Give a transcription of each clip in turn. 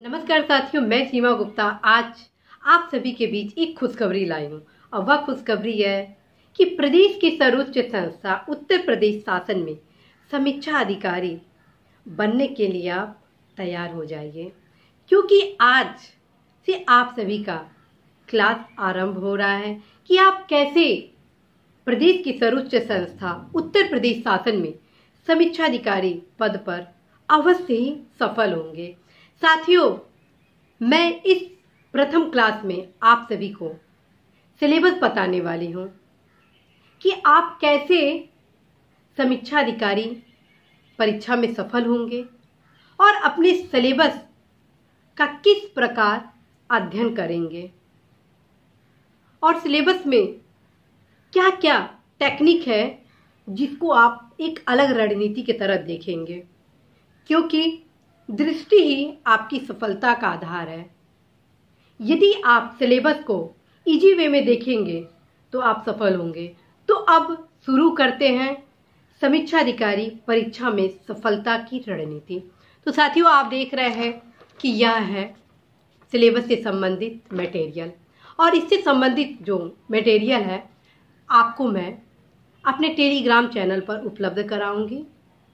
नमस्कार साथियों, मैं सीमा गुप्ता आज आप सभी के बीच एक खुशखबरी लाई हूँ। और वह खुशखबरी है कि प्रदेश की सर्वोच्च संस्था उत्तर प्रदेश शासन में समीक्षा अधिकारी बनने के लिए आप तैयार हो जाइए, क्योंकि आज से आप सभी का क्लास आरंभ हो रहा है कि आप कैसे प्रदेश की सर्वोच्च संस्था उत्तर प्रदेश शासन में समीक्षा अधिकारी पद पर अवश्य ही सफल होंगे। साथियों, मैं इस प्रथम क्लास में आप सभी को सिलेबस बताने वाली हूँ कि आप कैसे समीक्षा अधिकारी परीक्षा में सफल होंगे और अपने सिलेबस का किस प्रकार अध्ययन करेंगे और सिलेबस में क्या क्या टेक्निक है जिसको आप एक अलग रणनीति की तरह देखेंगे, क्योंकि दृष्टि ही आपकी सफलता का आधार है। यदि आप सिलेबस को इजी वे में देखेंगे तो आप सफल होंगे। तो अब शुरू करते हैं समीक्षा अधिकारी परीक्षा में सफलता की रणनीति। तो साथियों, आप देख रहे हैं कि यह है सिलेबस से संबंधित मटेरियल, और इससे संबंधित जो मटेरियल है आपको मैं अपने टेलीग्राम चैनल पर उपलब्ध कराऊंगी,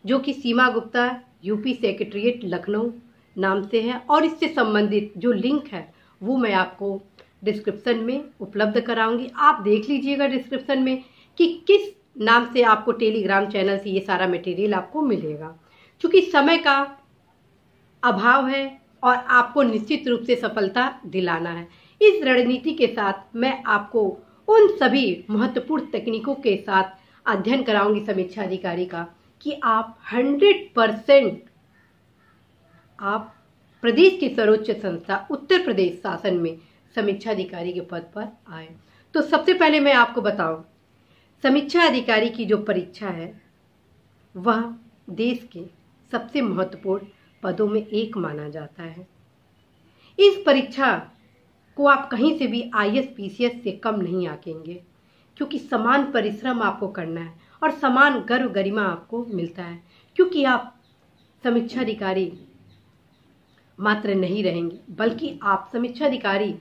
जो कि सीमा गुप्ता यूपी सेक्रेटरीट लखनऊ नाम से है। और इससे संबंधित जो लिंक है वो मैं आपको डिस्क्रिप्शन में उपलब्ध कराऊंगी। आप देख लीजिएगा डिस्क्रिप्शन में कि किस नाम से आपको टेलीग्राम चैनल से ये सारा मटेरियल आपको मिलेगा। क्योंकि समय का अभाव है और आपको निश्चित रूप से सफलता दिलाना है। इस रणनीति के साथ मैं आपको उन सभी महत्वपूर्ण तकनीकों के साथ अध्ययन कराऊंगी समीक्षा अधिकारी का कि आप 100% आप प्रदेश की सर्वोच्च संस्था उत्तर प्रदेश शासन में समीक्षा अधिकारी के पद पर आए। तो सबसे पहले मैं आपको बताऊं, समीक्षा अधिकारी की जो परीक्षा है वह देश के सबसे महत्वपूर्ण पदों में एक माना जाता है। इस परीक्षा को आप कहीं से भी आईएएस पीसीएस से कम नहीं आंकेंगे, क्योंकि समान परिश्रम आपको करना है और समान गर्व गरिमा आपको मिलता है। क्योंकि आप समीक्षा अधिकारी मात्र नहीं रहेंगे, बल्कि आप समीक्षा अधिकारी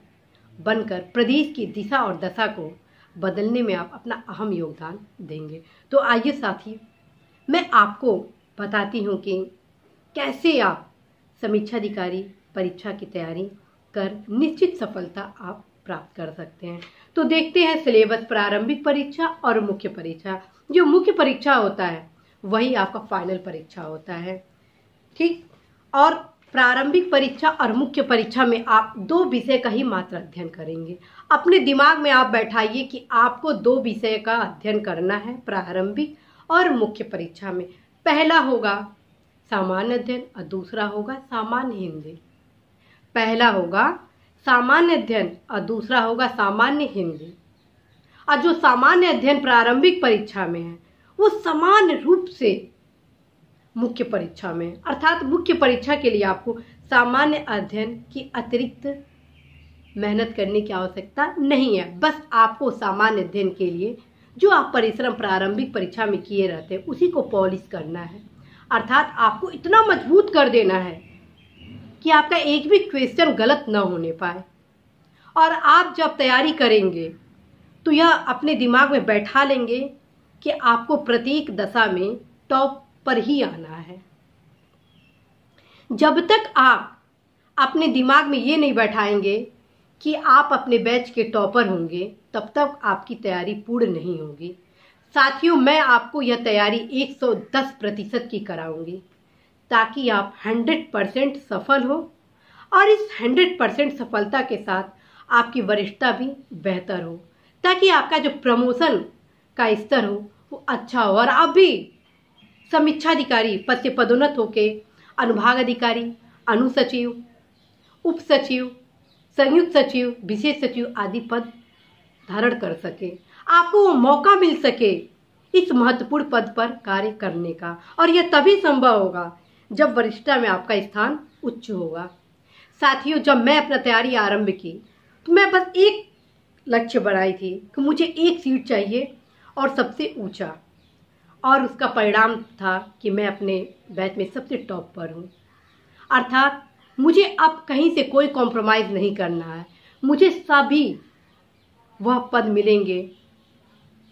बनकर प्रदेश की दिशा और दशा को बदलने में आप अपना अहम योगदान देंगे। तो आइए साथी, मैं आपको बताती हूँ कि कैसे आप समीक्षा अधिकारी परीक्षा की तैयारी कर निश्चित सफलता आप प्राप्त कर सकते हैं। तो देखते हैं सिलेबस, प्रारंभिक परीक्षा और मुख्य परीक्षा। जो मुख्य परीक्षा होता है वही आपका फाइनल परीक्षा होता है, ठीक। और प्रारंभिक परीक्षा और मुख्य परीक्षा में आप 2 विषय का ही मात्र अध्ययन करेंगे। अपने दिमाग में आप बैठाइए कि आपको 2 विषय का अध्ययन करना है प्रारंभिक और मुख्य परीक्षा में। पहला होगा सामान्य अध्ययन और दूसरा होगा सामान्य हिंदी। पहला होगा सामान्य अध्ययन और दूसरा होगा सामान्य हिंदी। और जो सामान्य अध्ययन प्रारंभिक परीक्षा में है वो समान रूप से मुख्य परीक्षा में, अर्थात मुख्य परीक्षा के लिए आपको सामान्य अध्ययन की अतिरिक्त मेहनत करने की आवश्यकता नहीं है। बस आपको सामान्य अध्ययन के लिए जो आप परिश्रम प्रारंभिक परीक्षा में किए रहते हैं उसी को पॉलिश करना है। अर्थात आपको इतना मजबूत कर देना है कि आपका एक भी क्वेश्चन गलत न होने पाए। और आप जब तैयारी करेंगे तो यह अपने दिमाग में बैठा लेंगे कि आपको प्रत्येक दशा में टॉप पर ही आना है। जब तक आप अपने दिमाग में ये नहीं बैठाएंगे कि आप अपने बैच के टॉपर होंगे, तब तक आपकी तैयारी पूर्ण नहीं होगी। साथियों, मैं आपको यह तैयारी 110% की कराऊंगी ताकि आप 100% सफल हो और इस 100% सफलता के साथ आपकी वरिष्ठता भी बेहतर हो, ताकि आपका जो प्रमोशन का स्तर हो वो अच्छा हो और आप भी समीक्षा अधिकारी पद से पदोन्नत होके अनुभाग अधिकारी, अनुसचिव, उप सचिव, संयुक्त सचिव, विशेष सचिव आदि पद धारण कर सके। आपको वो मौका मिल सके इस महत्वपूर्ण पद पर कार्य करने का, और यह तभी संभव होगा जब वरिष्ठता में आपका स्थान उच्च होगा। साथियों, जब मैं अपना तैयारी आरंभ की तो मैं बस एक लक्ष्य बनाई थी कि मुझे एक सीट चाहिए और सबसे ऊंचा, और उसका परिणाम था कि मैं अपने बैच में सबसे टॉप पर हूँ। अर्थात मुझे अब कहीं से कोई कॉम्प्रोमाइज़ नहीं करना है। मुझे सभी वह पद मिलेंगे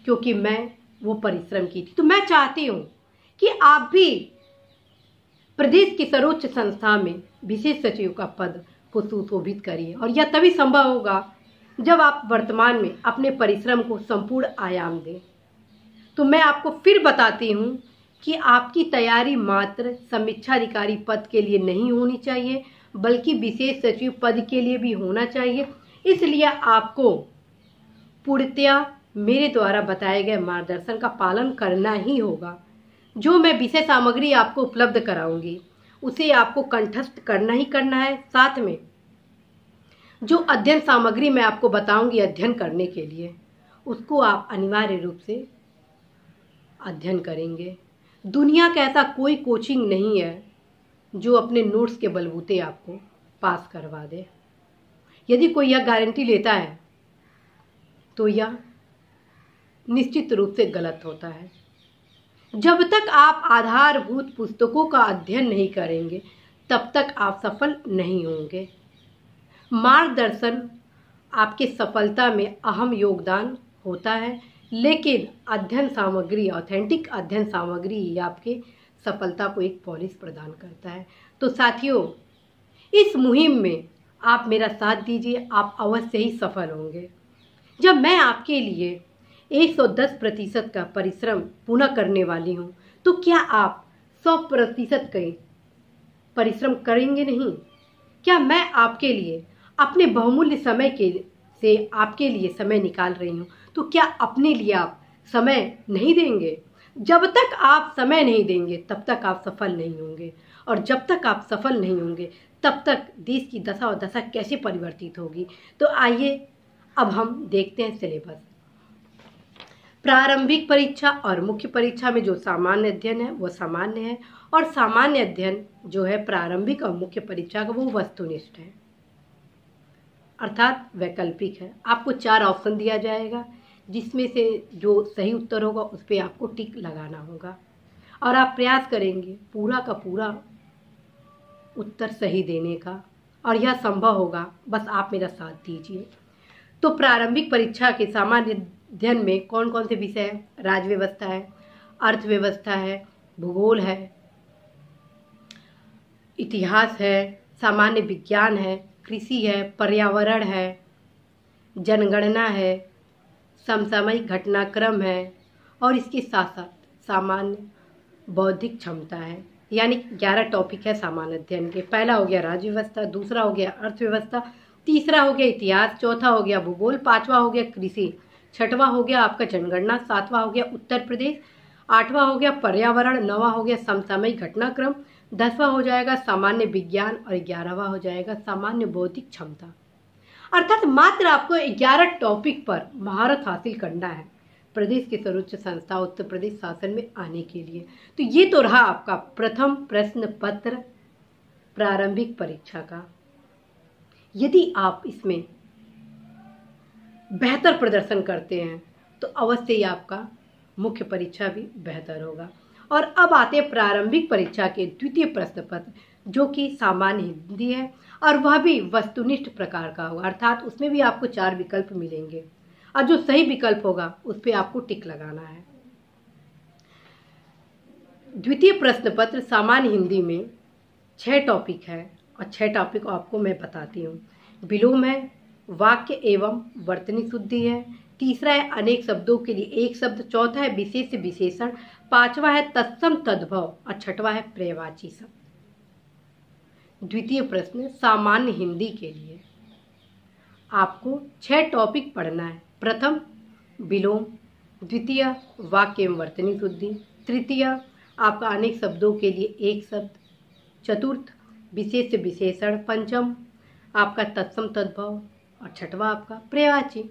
क्योंकि मैं वो परिश्रम की थी। तो मैं चाहती हूँ कि आप भी प्रदेश की सर्वोच्च संस्था में विशेष सचिव का पद को सुशोभित करिए, और यह तभी संभव होगा जब आप वर्तमान में अपने परिश्रम को संपूर्ण आयाम दें। तो मैं आपको फिर बताती हूँ कि आपकी तैयारी मात्र समीक्षाधिकारी पद के लिए नहीं होनी चाहिए, बल्कि विशेष सचिव पद के लिए भी होना चाहिए। इसलिए आपको पूर्णतया मेरे द्वारा बताए गए मार्गदर्शन का पालन करना ही होगा। जो मैं विषय सामग्री आपको उपलब्ध कराऊंगी उसे आपको कंठस्थ करना ही करना है। साथ में जो अध्ययन सामग्री मैं आपको बताऊंगी अध्ययन करने के लिए, उसको आप अनिवार्य रूप से अध्ययन करेंगे। दुनिया का ऐसा कोई कोचिंग नहीं है जो अपने नोट्स के बलबूते आपको पास करवा दे। यदि कोई यह गारंटी लेता है तो यह निश्चित रूप से गलत होता है। जब तक आप आधारभूत पुस्तकों का अध्ययन नहीं करेंगे तब तक आप सफल नहीं होंगे। मार्गदर्शन आपके सफलता में अहम योगदान होता है, लेकिन अध्ययन सामग्री, ऑथेंटिक अध्ययन सामग्री ही आपके सफलता को एक पॉलिश प्रदान करता है। तो साथियों, इस मुहिम में आप मेरा साथ दीजिए, आप अवश्य ही सफल होंगे। जब मैं आपके लिए 110% का परिश्रम पूर्ण करने वाली हूँ, तो क्या आप 100% के परिश्रम करेंगे नहीं? क्या मैं आपके लिए अपने बहुमूल्य समय से आपके लिए समय निकाल रही हूँ, तो क्या अपने लिए आप समय नहीं देंगे? जब तक आप समय नहीं देंगे तब तक आप सफल नहीं होंगे, और जब तक आप सफल नहीं होंगे तब तक देश की दशा और दशा कैसे परिवर्तित होगी। तो आइए अब हम देखते हैं सिलेबस। प्रारंभिक परीक्षा और मुख्य परीक्षा में जो सामान्य अध्ययन है वो सामान्य है, और सामान्य अध्ययन जो है प्रारंभिक और मुख्य परीक्षा का वो वस्तुनिष्ठ है, अर्थात वैकल्पिक है। आपको 4 ऑप्शन दिया जाएगा, जिसमें से जो सही उत्तर होगा उस पर आपको टिक लगाना होगा, और आप प्रयास करेंगे पूरा का पूरा उत्तर सही देने का, और यह संभव होगा, बस आप मेरा साथ दीजिए। तो प्रारंभिक परीक्षा के सामान्य अध्ययन में कौन कौन से विषय है? राज्य व्यवस्था है, अर्थव्यवस्था है, भूगोल है, इतिहास है, सामान्य विज्ञान है, कृषि है, पर्यावरण है, जनगणना है, समसामयिक घटनाक्रम है, और इसके साथ साथ सामान्य बौद्धिक क्षमता है। यानी 11 टॉपिक है सामान्य अध्ययन के। पहला हो गया राज्य व्यवस्था, दूसरा हो गया अर्थव्यवस्था, तीसरा हो गया इतिहास, चौथा हो गया भूगोल, पांचवा हो गया कृषि, छठवां हो गया आपका जनगणना, सातवां हो गया उत्तर प्रदेश, आठवां हो गया पर्यावरण, नौवां हो गया समसामयिक घटनाक्रम, 10वां हो जाएगा सामान्य विज्ञान, और 11वां हो जाएगा सामान्य बौद्धिक क्षमता। अर्थात मात्र आपको 11 टॉपिक पर महारत हासिल करना है प्रदेश के सर्वोच्च संस्था उत्तर प्रदेश शासन में आने के लिए। तो ये तो रहा आपका प्रथम प्रश्न पत्र प्रारंभिक परीक्षा का। यदि आप इसमें बेहतर प्रदर्शन करते हैं तो अवश्य ही आपका मुख्य परीक्षा भी बेहतर होगा। और अब आते हैं प्रारंभिक परीक्षा के द्वितीय प्रश्न पत्र, जो कि सामान्य हिंदी है, और वह भी वस्तुनिष्ठ प्रकार का होगा, अर्थात उसमें भी आपको 4 विकल्प मिलेंगे, और जो सही विकल्प होगा उस पर आपको टिक लगाना है। द्वितीय प्रश्न पत्र सामान्य हिंदी में 6 टॉपिक है, और 6 टॉपिक आपको मैं बताती हूँ। विलोम है, वाक्य एवं वर्तनी शुद्धि है, तीसरा है अनेक शब्दों के लिए एक शब्द, चौथा है विशेष विशेषण, पांचवा है तत्सम तद्भव, और छठवा है पर्यायवाची शब्द। द्वितीय प्रश्न सामान्य हिंदी के लिए आपको 6 टॉपिक पढ़ना है। प्रथम विलोम, द्वितीय वाक्य एवं वर्तनी शुद्धि, तृतीय आपका अनेक शब्दों के लिए एक शब्द, चतुर्थ विशेष विशेषण, पंचम आपका तत्सम तद्भव, और छठवा आपका पर्यायवाची।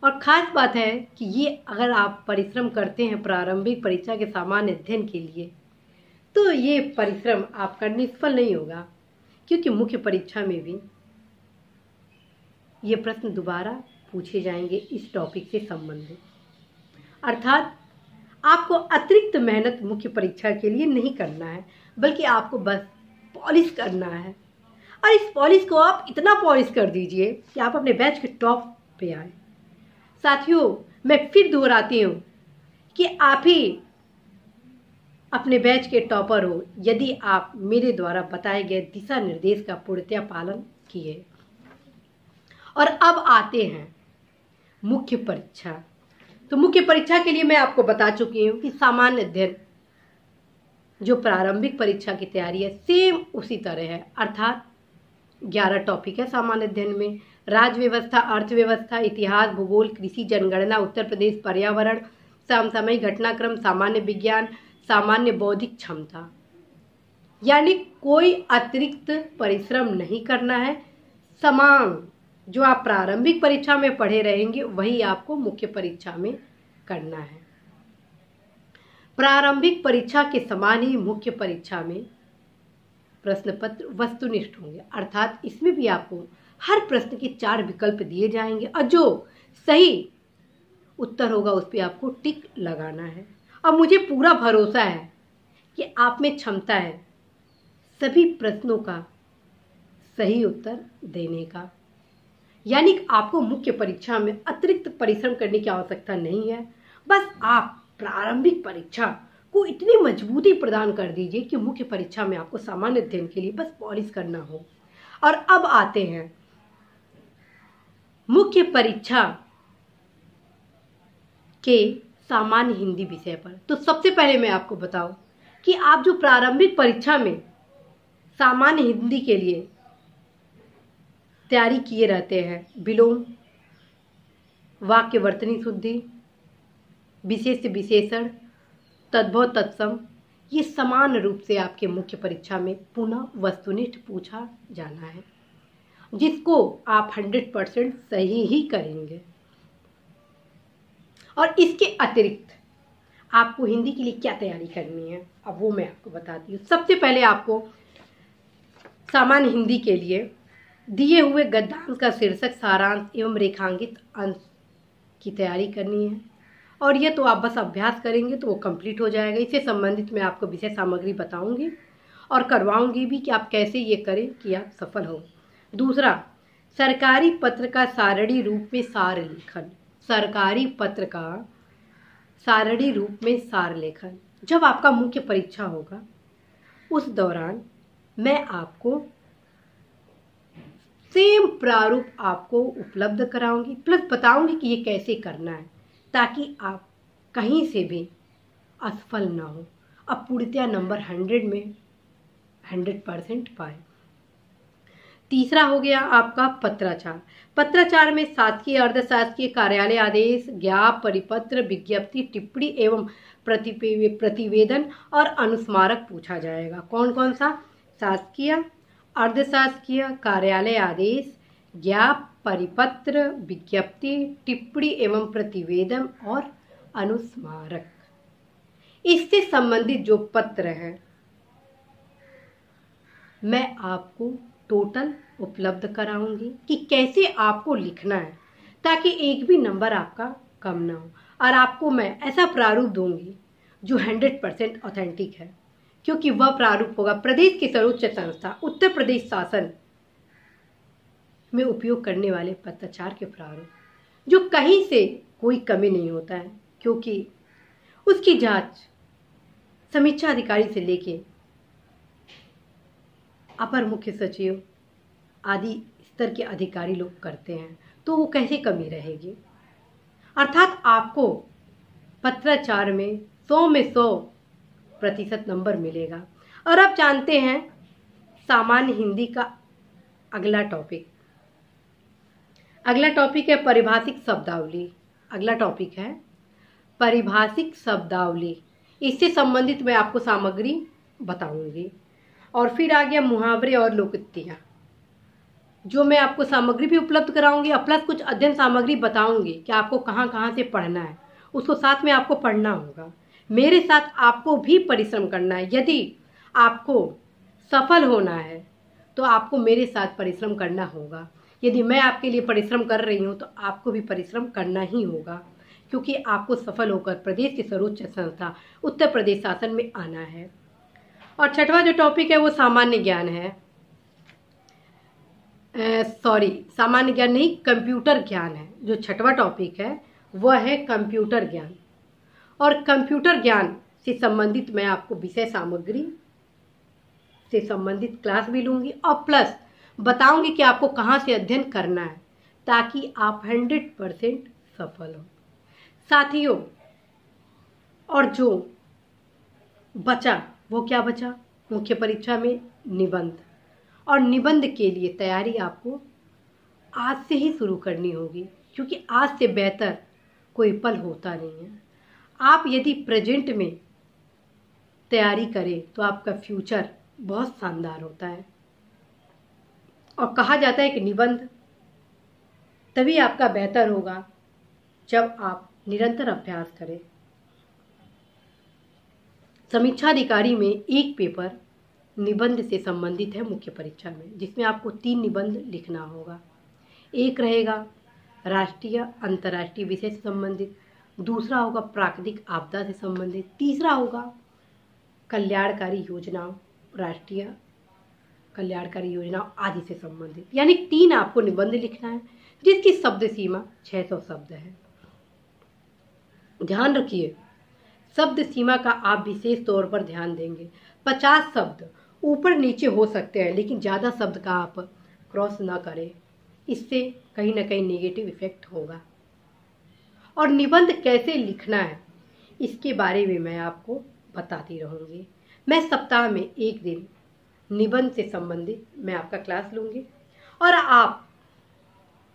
और ख़ास बात है कि ये अगर आप परिश्रम करते हैं प्रारंभिक परीक्षा के सामान्य अध्ययन के लिए, तो ये परिश्रम आपका निष्फल नहीं होगा, क्योंकि मुख्य परीक्षा में भी ये प्रश्न दोबारा पूछे जाएंगे इस टॉपिक से संबंधित। अर्थात आपको अतिरिक्त मेहनत मुख्य परीक्षा के लिए नहीं करना है, बल्कि आपको बस पॉलिश करना है। और इस पॉलिश को आप इतना पॉलिश कर दीजिए कि आप अपने बैच के टॉप पे आए। साथियों, मैं फिर दोहराती हूँ कि आप ही अपने बैच के टॉपर हो यदि आप मेरे द्वारा बताए गए दिशा निर्देश का पूर्णतः पालन किए। और अब आते हैं मुख्य परीक्षा। तो मुख्य परीक्षा के लिए मैं आपको बता चुकी हूँ कि सामान्य अध्ययन जो प्रारंभिक परीक्षा की तैयारी है सेम उसी तरह है, अर्थात 11 टॉपिक है सामान्य अध्ययन में। राज्य व्यवस्था, अर्थव्यवस्था, इतिहास, भूगोल, कृषि, जनगणना, उत्तर प्रदेश, पर्यावरण, समसामयिक घटनाक्रम, सामान्य विज्ञान, सामान्य बौद्धिक क्षमता। यानी कोई अतिरिक्त परिश्रम नहीं करना है। समान जो आप प्रारंभिक परीक्षा में पढ़े रहेंगे वही आपको मुख्य परीक्षा में करना है। प्रारंभिक परीक्षा के समान ही मुख्य परीक्षा में प्रश्न पत्र वस्तुनिष्ठ होंगे, अर्थात इसमें भी आपको हर प्रश्न के 4 विकल्प दिए जाएंगे और जो सही उत्तर होगा उस पर आपको टिक लगाना है। अब मुझे पूरा भरोसा है कि आप में क्षमता है सभी प्रश्नों का सही उत्तर देने का। यानी आपको मुख्य परीक्षा में अतिरिक्त परिश्रम करने की आवश्यकता नहीं है। बस आप प्रारंभिक परीक्षा को इतनी मजबूती प्रदान कर दीजिए कि मुख्य परीक्षा में आपको सामान्य अध्ययन के लिए बस पॉलिश करना हो। और अब आते हैं मुख्य परीक्षा के सामान्य हिंदी विषय पर। तो सबसे पहले मैं आपको बताऊं कि आप जो प्रारंभिक परीक्षा में सामान्य हिंदी के लिए तैयारी किए रहते हैं, विलोम, वाक्य वर्तनी शुद्धि, विशेष विशेषण, तद्भव तत्सम, ये समान रूप से आपके मुख्य परीक्षा में पुनः वस्तुनिष्ठ पूछा जाना है, जिसको आप 100% सही ही करेंगे। और इसके अतिरिक्त आपको हिंदी के लिए क्या तैयारी करनी है अब वो मैं आपको बताती हूँ। सबसे पहले आपको सामान्य हिंदी के लिए दिए हुए गद्यांश का शीर्षक, सारांश एवं रेखांकित अंश की तैयारी करनी है। और ये तो आप बस अभ्यास करेंगे तो वो कंप्लीट हो जाएगा। इससे संबंधित मैं आपको विषय सामग्री बताऊंगी और करवाऊंगी भी कि आप कैसे ये करें कि आप सफल हो। दूसरा, सरकारी पत्र का सारणी रूप में सार लेखन। सरकारी पत्र का सारणी रूप में सार लेखन जब आपका मुख्य परीक्षा होगा उस दौरान मैं आपको सेम प्रारूप आपको उपलब्ध कराऊंगी, प्लस बताऊंगी कि ये कैसे करना है ताकि आप कहीं से भी असफल ना हो, अब पूर्णतया नंबर 100 में 100% पाए। तीसरा हो गया आपका पत्राचार। पत्राचार में शासकीय, अर्धशासकीय, कार्यालय आदेश, ज्ञाप, परिपत्र, विज्ञप्ति, टिप्पणी एवं प्रतिवेदन और अनुस्मारक पूछा जाएगा। कौन कौन सा? शासकीय, अर्धशासकीय, कार्यालय आदेश, ज्ञाप, परिपत्र, विज्ञप्ति, टिप्पणी एवं प्रतिवेदन और अनुस्मारक। इससे संबंधित जो पत्र है मैं आपको टोटल उपलब्ध कराऊंगी कि कैसे आपको लिखना है ताकि एक भी नंबर आपका कम ना हो। और आपको मैं ऐसा प्रारूप दूंगी जो 100% ऑथेंटिक है, क्योंकि वह प्रारूप होगा प्रदेश की सर्वोच्च संस्था उत्तर प्रदेश शासन में उपयोग करने वाले पत्राचार के प्रारूप, जो कहीं से कोई कमी नहीं होता है, क्योंकि उसकी जांच समीक्षा अधिकारी से लेके अपर मुख्य सचिव आदि स्तर के अधिकारी लोग करते हैं, तो वो कैसे कमी रहेगी। अर्थात आपको पत्राचार में 100 में 100% नंबर मिलेगा। और अब जानते हैं सामान्य हिंदी का अगला टॉपिक। अगला टॉपिक है परिभाषिक शब्दावली। अगला टॉपिक है परिभाषिक शब्दावली। इससे संबंधित मैं आपको सामग्री बताऊंगी। और फिर आ गया मुहावरे और लोकोक्तियाँ, जो मैं आपको सामग्री भी उपलब्ध कराऊंगी और प्लस कुछ अध्ययन सामग्री बताऊंगी कि आपको कहाँ कहाँ से पढ़ना है, उसको साथ में आपको पढ़ना होगा। मेरे साथ आपको भी परिश्रम करना है। यदि आपको सफल होना है तो आपको मेरे साथ परिश्रम करना होगा। यदि मैं आपके लिए परिश्रम कर रही हूँ तो आपको भी परिश्रम करना ही होगा, क्योंकि आपको सफल होकर प्रदेश की सर्वोच्च संस्था उत्तर प्रदेश शासन में आना है। और छठवां जो टॉपिक है वो सामान्य ज्ञान है। सामान्य ज्ञान नहीं, कंप्यूटर ज्ञान है। जो छठवां टॉपिक है वह है कंप्यूटर ज्ञान। और कंप्यूटर ज्ञान से संबंधित मैं आपको विषय सामग्री से संबंधित क्लास भी लूंगी और प्लस बताऊंगी कि आपको कहाँ से अध्ययन करना है ताकि आप 100% सफल हो। साथियों, और जो बचा वो क्या बचा? मुख्य परीक्षा में निबंध। और निबंध के लिए तैयारी आपको आज से ही शुरू करनी होगी, क्योंकि आज से बेहतर कोई पल होता नहीं है। आप यदि प्रेजेंट में तैयारी करें तो आपका फ्यूचर बहुत शानदार होता है। और कहा जाता है कि निबंध तभी आपका बेहतर होगा जब आप निरंतर अभ्यास करें। समीक्षा अधिकारी में एक पेपर निबंध से संबंधित है मुख्य परीक्षा में, जिसमें आपको 3 निबंध लिखना होगा। एक रहेगा राष्ट्रीय अंतर्राष्ट्रीय विषय से संबंधित, दूसरा होगा प्राकृतिक आपदा से संबंधित, तीसरा होगा कल्याणकारी योजनाओं, राष्ट्रीय कल्याणकारी योजनाओं आदि से संबंधित। यानी 3 आपको निबंध लिखना है, जिसकी शब्द सीमा 600 शब्द है। ध्यान रखिए, शब्द सीमा का आप विशेष तौर पर ध्यान देंगे। 50 शब्द ऊपर नीचे हो सकते हैं, लेकिन ज़्यादा शब्द का आप क्रॉस ना करें, इससे कहीं ना कहीं नेगेटिव इफेक्ट होगा। और निबंध कैसे लिखना है इसके बारे में मैं आपको बताती रहूँगी। मैं सप्ताह में एक दिन निबंध से संबंधित मैं आपका क्लास लूँगी और आप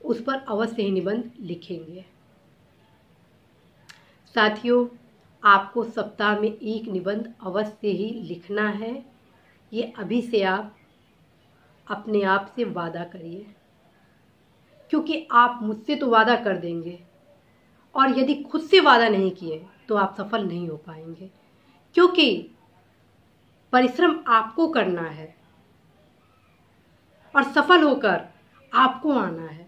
उस पर अवश्य ही निबंध लिखेंगे। साथियों, आपको सप्ताह में एक निबंध अवश्य ही लिखना है। ये अभी से आप अपने आप से वादा करिए, क्योंकि आप मुझसे तो वादा कर देंगे और यदि खुद से वादा नहीं किए तो आप सफल नहीं हो पाएंगे, क्योंकि परिश्रम आपको करना है और सफल होकर आपको आना है।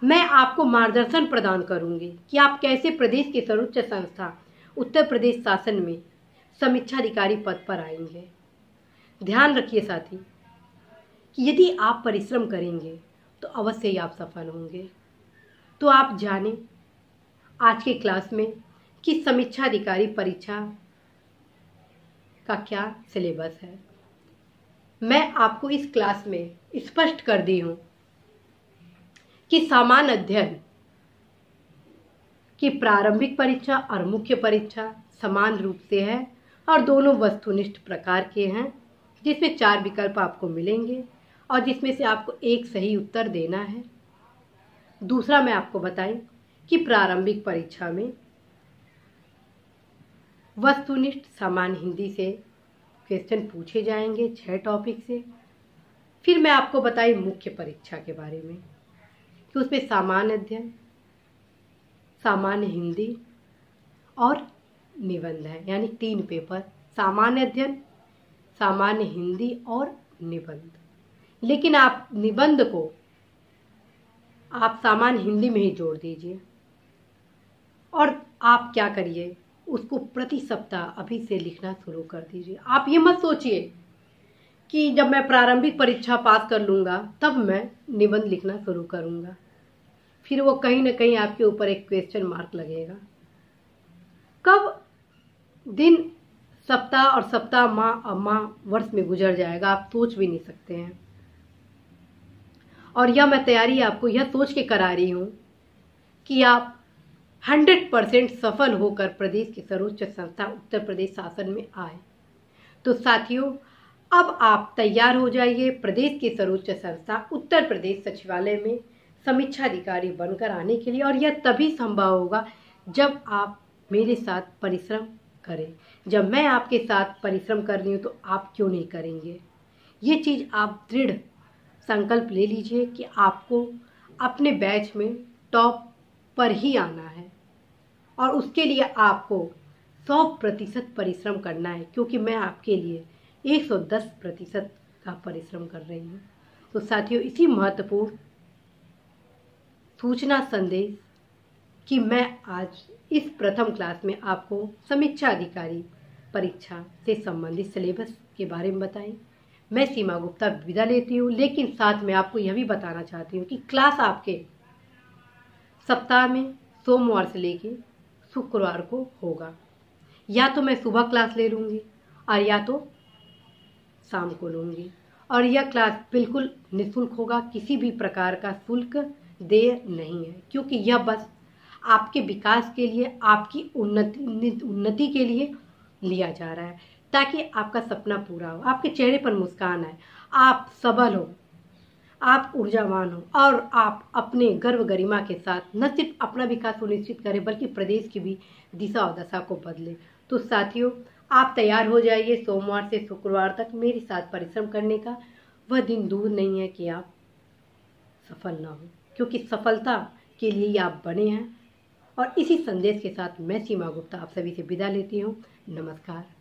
मैं आपको मार्गदर्शन प्रदान करूंगी कि आप कैसे प्रदेश की सर्वोच्च संस्था उत्तर प्रदेश शासन में समीक्षा अधिकारी पद पर आएंगे। ध्यान रखिए साथी कि यदि आप परिश्रम करेंगे तो अवश्य ही आप सफल होंगे। तो आप जानें आज के क्लास में कि समीक्षा अधिकारी परीक्षा का क्या सिलेबस है। मैं आपको इस क्लास में स्पष्ट कर दी हूँ कि सामान्य अध्ययन की प्रारंभिक परीक्षा और मुख्य परीक्षा समान रूप से है और दोनों वस्तुनिष्ठ प्रकार के हैं, जिसमें 4 विकल्प आपको मिलेंगे और जिसमें से आपको एक सही उत्तर देना है। दूसरा मैं आपको बताएं कि प्रारंभिक परीक्षा में वस्तुनिष्ठ सामान्य हिंदी से क्वेश्चन पूछे जाएंगे 6 टॉपिक से। फिर मैं आपको बताई मुख्य परीक्षा के बारे में कि उसमें सामान्य अध्ययन, सामान्य हिंदी और निबंध है, यानी 3 पेपर, सामान्य अध्ययन, सामान्य हिंदी और निबंध। लेकिन आप निबंध को आप सामान्य हिंदी में ही जोड़ दीजिए और आप क्या करिए, उसको प्रति सप्ताह अभी से लिखना शुरू कर दीजिए। आप ये मत सोचिए कि जब मैं प्रारंभिक परीक्षा पास कर लूँगा तब मैं निबंध लिखना शुरू करूँगा, फिर वो कहीं ना कहीं आपके ऊपर एक क्वेश्चन मार्क लगेगा। कब दिन सप्ताह और सप्ताह माह वर्ष में गुजर जाएगा आप सोच भी नहीं सकते हैं। और यह मैं तैयारी आपको यह सोच के करा रही हूँ कि आप 100% सफल होकर प्रदेश की सर्वोच्च संस्था उत्तर प्रदेश शासन में आए। तो साथियों, अब आप तैयार हो जाइए प्रदेश की सर्वोच्च संस्था उत्तर प्रदेश सचिवालय में समीक्षा अधिकारी बनकर आने के लिए। और यह तभी संभव होगा जब आप मेरे साथ परिश्रम करें। जब मैं आपके साथ परिश्रम कर रही हूँ तो आप क्यों नहीं करेंगे? ये चीज़ आप दृढ़ संकल्प ले लीजिए कि आपको अपने बैच में टॉप पर ही आना है और उसके लिए आपको 100% परिश्रम करना है, क्योंकि मैं आपके लिए 110% का परिश्रम कर रही हूँ। तो साथियों, इसी महत्वपूर्ण सूचना संदेश कि मैं आज इस प्रथम क्लास में आपको समीक्षा अधिकारी परीक्षा से संबंधित सिलेबस के बारे में बताएं। मैं सीमा गुप्ता विदा लेती हूँ, लेकिन साथ में आपको यह भी बताना चाहती हूँ कि क्लास आपके सप्ताह में सोमवार से लेके शुक्रवार को होगा। या तो मैं सुबह क्लास ले लूँगी और या तो शाम को लूँगी, और यह क्लास बिल्कुल निःशुल्क होगा। किसी भी प्रकार का शुल्क देय नहीं है, क्योंकि यह बस आपके विकास के लिए, आपकी उन्नति के लिए लिया जा रहा है, ताकि आपका सपना पूरा हो, आपके चेहरे पर मुस्कान आए, आप सबल हो, आप ऊर्जावान हो और आप अपने गर्व गरिमा के साथ न सिर्फ अपना विकास सुनिश्चित करें बल्कि प्रदेश की भी दिशा और दशा को बदले। तो साथियों, आप तैयार हो जाइए सोमवार से शुक्रवार तक मेरे साथ परिश्रम करने का। वह दिन दूर नहीं है कि आप सफल ना हो, क्योंकि सफलता के लिए ही आप बने हैं। और इसी संदेश के साथ मैं सीमा गुप्ता आप सभी से विदा लेती हूँ। नमस्कार।